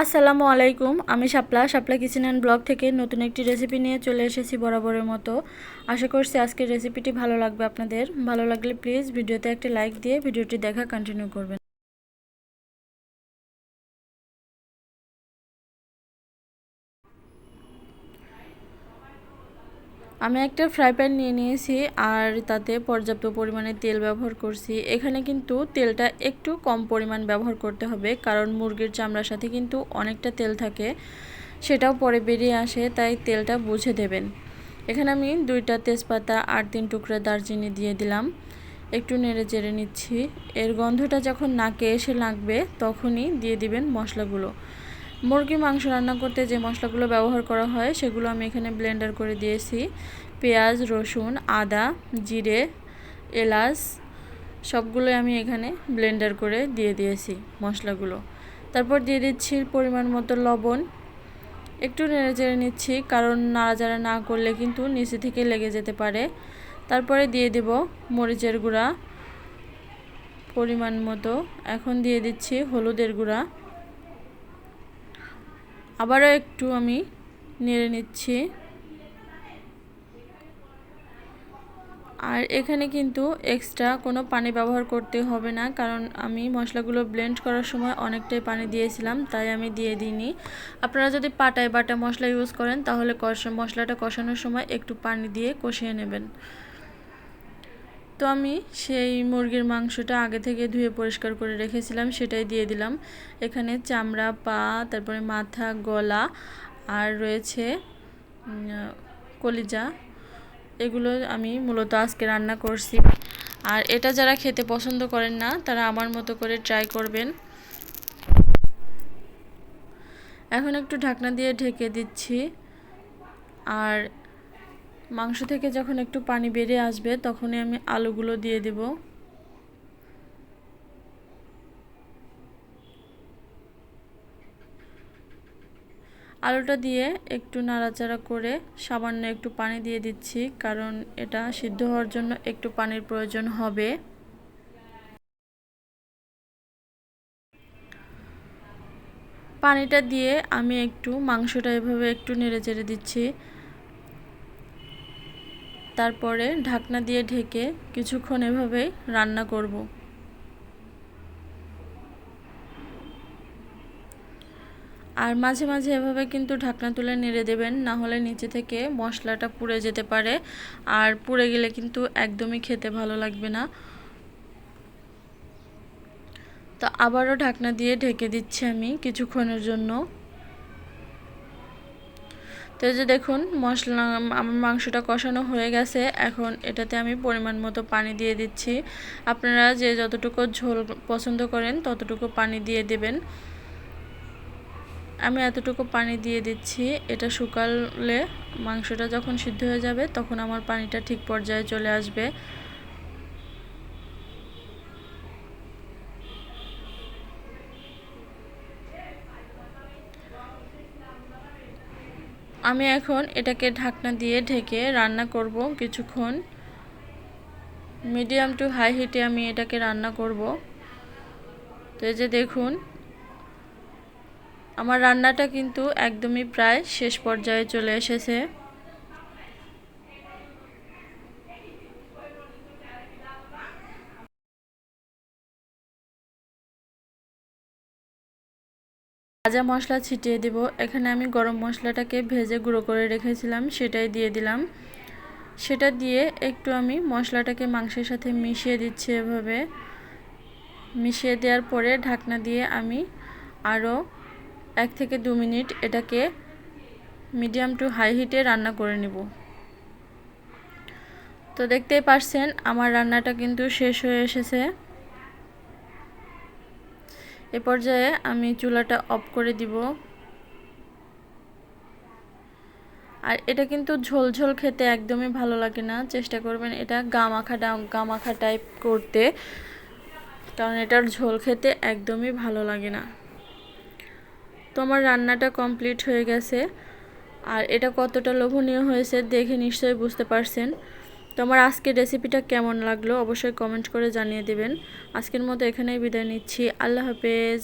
আসসালামু আলাইকুম। আমি শাপলা শাপলা কিচেন অ্যান্ড ব্লগ থেকে নতুন একটি রেসিপি নিয়ে চলে এসেছি বরাবরের মতো। আশা করছি আজকের রেসিপিটি ভালো লাগবে আপনাদের। ভালো লাগলে প্লিজ ভিডিওতে একটি লাইক দিয়ে ভিডিওটি দেখা কন্টিনিউ করবেন। আমি একটা ফ্রাই প্যান নিয়ে নিয়েছি আর তাতে পর্যাপ্ত পরিমাণে তেল ব্যবহার করছি। এখানে কিন্তু তেলটা একটু কম পরিমাণ ব্যবহার করতে হবে, কারণ মুরগির চামড়ার সাথে কিন্তু অনেকটা তেল থাকে, সেটাও পরে বেরিয়ে আসে, তাই তেলটা বুঝে দেবেন। এখানে আমি 2টা তেজপাতা আর 3 টুকরা দারচিনি দিয়ে দিলাম। একটু নেড়ে চেড়ে নিচ্ছি। এর গন্ধটা যখন নাকে এসে লাগবে তখনই দিয়ে দিবেন মশলাগুলো। মুরগির মাংস রান্না করতে যে মশলাগুলো ব্যবহার করা হয় সেগুলো আমি এখানে ব্লেন্ডার করে দিয়েছি। পেঁয়াজ, রসুন, আদা, জিরে, এলাচ সবগুলোই আমি এখানে ব্লেন্ডার করে দিয়ে দিয়েছি মশলাগুলো। তারপর দিয়ে দিচ্ছি পরিমাণ মতো লবণ। একটু নেড়ে চেড়ে নিচ্ছি, কারণ নাড়াচাড়া না করলে কিন্তু নিচে থেকে লেগে যেতে পারে। তারপরে দিয়ে দেব মরিচের গুঁড়া পরিমাণ মতো। এখন দিয়ে দিচ্ছি হলুদের গুঁড়া। আবারও একটু আমি নেড়ে নিচ্ছি। আর এখানে কিন্তু এক্সট্রা কোনো পানি ব্যবহার করতে হবে না, কারণ আমি মশলাগুলো ব্লেন্ড করার সময় অনেকটাই পানি দিয়েছিলাম, তাই আমি দিয়ে দিইনি। আপনারা যদি পাটায় বাটা মশলা ইউজ করেন তাহলে মশলাটা কষানোর সময় একটু পানি দিয়ে কষিয়ে নেবেন। তো আমি সেই মুরগির মাংসটা আগে থেকে ধুয়ে পরিষ্কার করে রেখেছিলাম, সেটাই দিয়ে দিলাম। এখানে চামড়া, পা, তারপরে মাথা, গলা আর রয়েছে কলিজা, এগুলো আমি মূলত আজকে রান্না করছি। আর এটা যারা খেতে পছন্দ করেন না তারা আমার মতো করে ট্রাই করবেন। এখন একটু ঢাকনা দিয়ে ঢেকে দিচ্ছি। আর মাংস থেকে যখন একটু পানি বেরিয়ে আসবে তখনই আমি আলুগুলো দিয়ে দেব। আলুটা দিয়ে একটু নাড়াচাড়া করে সামান্য একটু পানি দিয়ে দিচ্ছি, কারণ এটা সিদ্ধ হওয়ার জন্য একটু পানির প্রয়োজন হবে। পানিটা দিয়ে আমি একটু মাংসটা এভাবে একটু নেড়ে চেড়ে দিচ্ছি। তারপরে ঢাকনা দিয়ে ঢেকে কিছুক্ষণ এভাবেই রান্না করব। আর মাঝে মাঝে এভাবে কিন্তু ঢাকনা তুলে নেড়ে দেবেন, না হলে নিচে থেকে মশলাটা পুড়ে যেতে পারে। আর পুড়ে গেলে কিন্তু একদমই খেতে ভালো লাগবে না। তো আবারও ঢাকনা দিয়ে ঢেকে দিচ্ছি আমি কিছুক্ষণের জন্য। তো এই যে দেখুন আমার মাংসটা কষানো হয়ে গেছে। এখন এটাতে আমি পরিমাণ মতো পানি দিয়ে দিচ্ছি। আপনারা যে যতটুকু ঝোল পছন্দ করেন ততটুকু পানি দিয়ে দেবেন। আমি এতটুকু পানি দিয়ে দিচ্ছি। এটা শুকালে মাংসটা যখন সিদ্ধ হয়ে যাবে তখন আমার পানিটা ঠিক পর্যায়ে চলে আসবে। আমি এখন এটাকে ঢাকনা দিয়ে ঢেকে রান্না করব কিছুক্ষণ। মিডিয়াম টু হাই হিটে আমি এটাকে রান্না করব। তো এই যে দেখুন আমার রান্নাটা কিন্তু একদমই প্রায় শেষ পর্যায়ে চলে এসেছে। ভাজা মশলা ছিটিয়ে দেব। এখানে আমি গরম মশলাটাকে ভেজে গুঁড়ো করে রেখেছিলাম, সেটাই দিয়ে দিলাম। সেটা দিয়ে একটু আমি মশলাটাকে মাংসের সাথে মিশিয়ে দিচ্ছি। এভাবে মিশিয়ে দেওয়ার পরে ঢাকনা দিয়ে আমি আরও 1 থেকে 2 মিনিট এটাকে মিডিয়াম টু হাই হিটে রান্না করে নেব। তো দেখতেই পারছেন আমার রান্নাটা কিন্তু শেষ হয়ে এসেছে। এ পর্যায়ে আমি চুলাটা অফ করে দিব। আর এটা কিন্তু ঝোল ঝোল খেতে একদমই ভালো লাগে না। চেষ্টা করবেন এটা গা মাখা টাইপ করতে, কারণ এটার ঝোল খেতে একদমই ভালো লাগে না। তো আমার রান্নাটা কমপ্লিট হয়ে গেছে। আর এটা কতটা লোভনীয় হয়েছে দেখে নিশ্চয়ই বুঝতে পারছেন। তো আমার আজকের রেসিপিটা কেমন লাগলো অবশ্যই কমেন্ট করে জানিয়ে দেবেন। আজকের মতো এখানেই বিদায় নিচ্ছি। আল্লাহ হাফেজ।